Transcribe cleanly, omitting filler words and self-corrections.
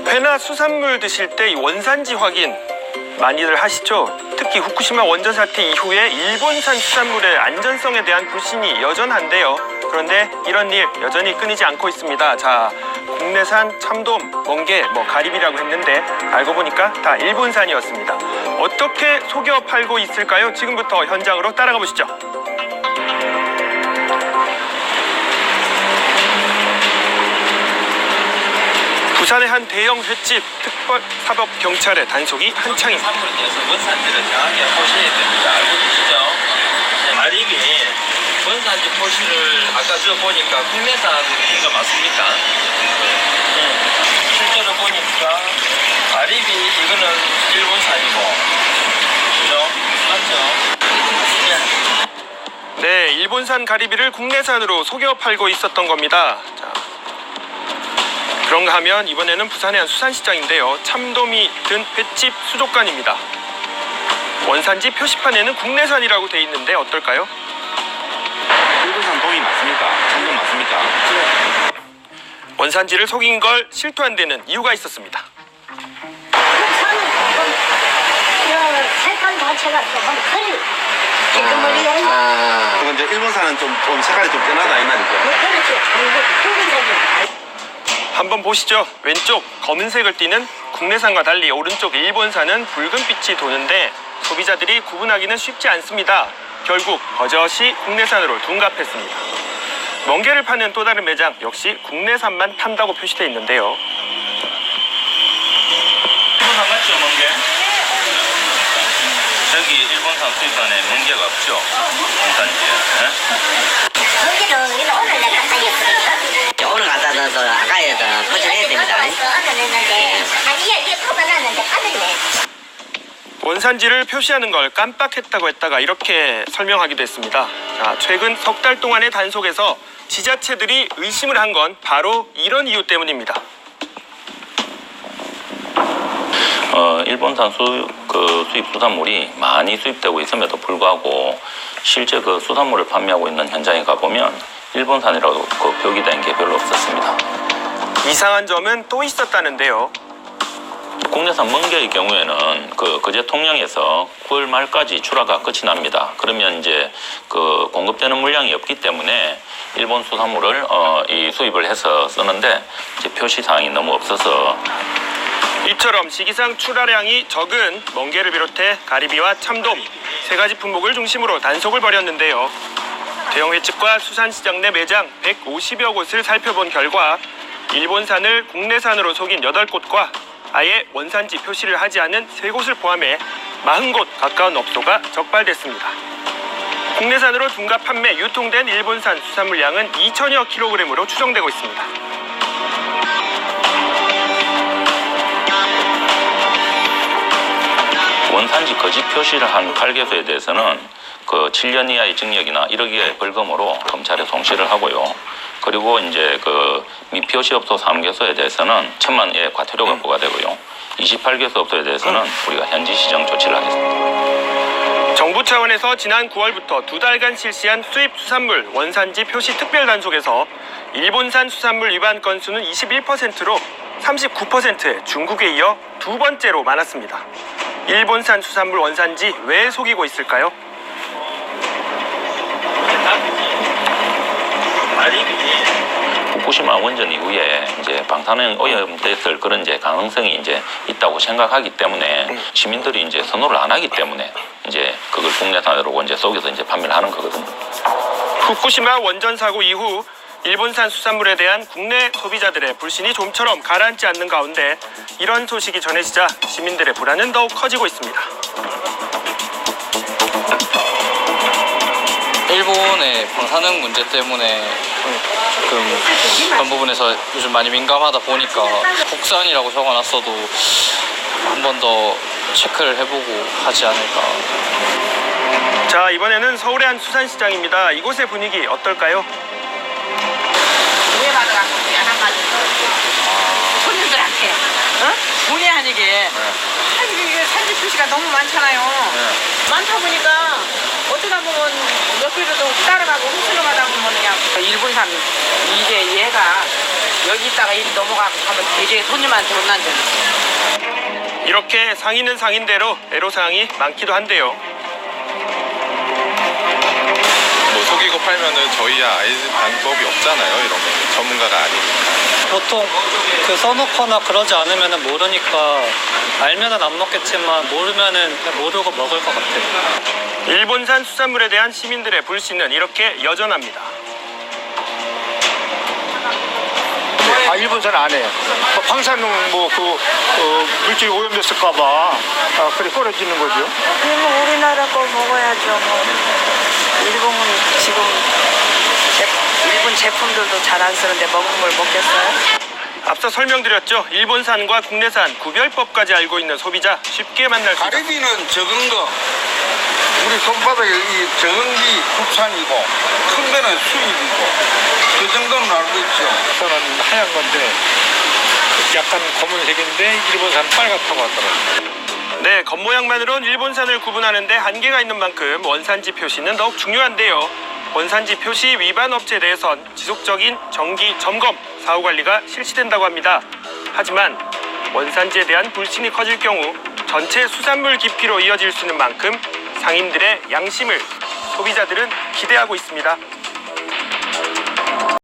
회나 수산물 드실 때 이 원산지 확인 많이들 하시죠? 특히 후쿠시마 원전 사태 이후에 일본산 수산물의 안전성에 대한 불신이 여전한데요. 그런데 이런 일 여전히 끊이지 않고 있습니다. 자, 국내산 참돔, 멍게, 가리비라고 했는데 알고 보니까 다 일본산이었습니다. 어떻게 속여 팔고 있을까요? 지금부터 현장으로 따라가 보시죠. 부산의 한 대형 횟집 특별사법경찰의 단속이 한창입니다. 산물에 대해서 원산지를 정확히 보셔야 됩니다. 알고 계시죠? 가리비 원산지 표시를 아까 저 보니까 국내산인 거 맞습니까? 실제로 보니까 가리비 이거는 일본산이고, 그죠? 맞죠? 네, 일본산 가리비를 국내산으로 속여 팔고 있었던 겁니다. 자, 그런가 하면 이번에는 부산의 한 수산시장인데요. 참돔이 든 횟집 수족관입니다. 원산지 표시판에는 국내산이라고 돼 있는데 어떨까요? 일본산 돔이 맞습니까? 참돔 맞습니까? 원산지를 속인 걸 실토한 데는 이유가 있었습니다. 색깔 자체가 조금 커요. 그럼 이제 일본산은 좀 색깔이 좀 진하다 이 말이죠? 그렇죠. 한번 보시죠. 왼쪽 검은색을 띠는 국내산과 달리 오른쪽 일본산은 붉은빛이 도는데 소비자들이 구분하기는 쉽지 않습니다. 결국 버젓이 국내산으로 둔갑했습니다. 멍게를 파는 또 다른 매장 역시 국내산만 판다고 표시되어 있는데요. 일본산 맞죠, 멍게? 저기 일본산 수입산에 멍게가 없죠? 원산지에. 여기는 오늘 내가 갖다 줬거든요. 오늘 갖다 넣어서 아가에다 포장해야 됩니다. 얻어냈는데 이게 뽑아놨는데 빠졌네. 원산지를 표시하는 걸 깜빡했다고 했다가 이렇게 설명하기도 했습니다. 자, 최근 석 달 동안의 단속에서 지자체들이 의심을 한 건 바로 이런 이유 때문입니다. 일본산 수입 수산물이 많이 수입되고 있음에도 불구하고 실제 그 수산물을 판매하고 있는 현장에 가보면 일본산이라고 표기된 게 별로 없었습니다. 이상한 점은 또 있었다는데요. 국내산 멍게의 경우에는 그제 통영에서 9월 말까지 출하가 끝이 납니다. 그러면 이제 그 공급되는 물량이 없기 때문에 일본 수산물을 수입을 해서 쓰는데 이제 표시 사항이 너무 없어서 이처럼 시기상 출하량이 적은 멍게를 비롯해 가리비와 참돔 세 가지 품목을 중심으로 단속을 벌였는데요. 대형 횟집과 수산시장 내 매장 150여 곳을 살펴본 결과 일본산을 국내산으로 속인 8곳과 아예 원산지 표시를 하지 않은 3곳을 포함해 40곳 가까운 업소가 적발됐습니다. 국내산으로 둔갑 판매 유통된 일본산 수산물량은 2천여 킬로그램으로 추정되고 있습니다. 원산지 거짓 표시를 한 칼개소에 대해서는 7년 이하의 징역이나 1억 이하의 벌금으로 검찰에 송치를 하고요. 그리고 이제 미표시 업소 3개소에 대해서는 1,000만 원의 과태료가 부과되고요. 28개소 업소에 대해서는 우리가 현지 시정 조치를 하겠습니다. 정부 차원에서 지난 9월부터 2달간 실시한 수입 수산물 원산지 표시 특별 단속에서 일본산 수산물 위반 건수는 21%로 39%에 중국에 이어 두 번째로 많았습니다. 일본산 수산물 원산지 왜 속이고 있을까요? 후쿠시마 원전 이후에 이제 방사능 오염됐을 그런 이제 가능성이 이제 있다고 생각하기 때문에 시민들이 이제 선호를 안 하기 때문에 이제 그걸 국내산으로 이제 속여서 이제 판매를 하는 거거든요. 후쿠시마 원전 사고 이후 일본산 수산물에 대한 국내 소비자들의 불신이 좀처럼 가라앉지 않는 가운데 이런 소식이 전해지자 시민들의 불안은 더욱 커지고 있습니다. 일본의 방사능 문제 때문에 조금 그런 부분에서 요즘 많이 민감하다 보니까 국산이라고 적어놨어도 한 번 더 체크를 해보고 하지 않을까. 자, 이번에는 서울의 한 수산시장입니다. 이곳의 분위기 어떨까요? 문의받아갖고 한마디 손님들한테 문의 아니게 이게 산지 표시가 너무 많잖아요. 많다 보니까 어쩌다 보면 몇 개로도 따라가고 훔치러 가다 보면 그냥 일본산 이게 얘가 여기 있다가 갔다가 일 넘어가면 도저히 손님한테 혼난다. 이렇게 상인은 상인대로 애로사항이 많기도 한데요. 뭐 속이고 팔면은 저희야 알 방법이 없잖아요. 이런 거 전문가가 아니니까. 보통 그 써놓거나 그러지 않으면 모르니까 알면은 안 먹겠지만 모르면은 모르고 먹을 것 같아요. 일본산 수산물에 대한 시민들의 불신은 이렇게 여전합니다. 일본산 안 해요. 방사능 물질이 오염됐을까봐 그래 꺼려지는 거죠. 그러면 우리나라 걸 먹어야죠. 뭐. 일본은 지금 일본 제품들도 잘 안 쓰는데 먹은 걸 먹겠어요? 앞서 설명드렸죠. 일본산과 국내산 구별법까지 알고 있는 소비자 쉽게 만날 수 있습니다. 가리비는 적은 거, 우리 손바닥에 이 적은 게 국산이고 큰 거는 수입이고 그 정도는 알고 있죠. 저는 하얀 건데 약간 검은색인데 일본산 빨갛다고 하더라고요. 네, 겉모양만으론 일본산을 구분하는데 한계가 있는 만큼 원산지 표시는 더욱 중요한데요. 원산지 표시 위반 업체에 대해선 지속적인 정기 점검, 사후 관리가 실시된다고 합니다. 하지만 원산지에 대한 불신이 커질 경우 전체 수산물 기피로 이어질 수 있는 만큼 상인들의 양심을 소비자들은 기대하고 있습니다.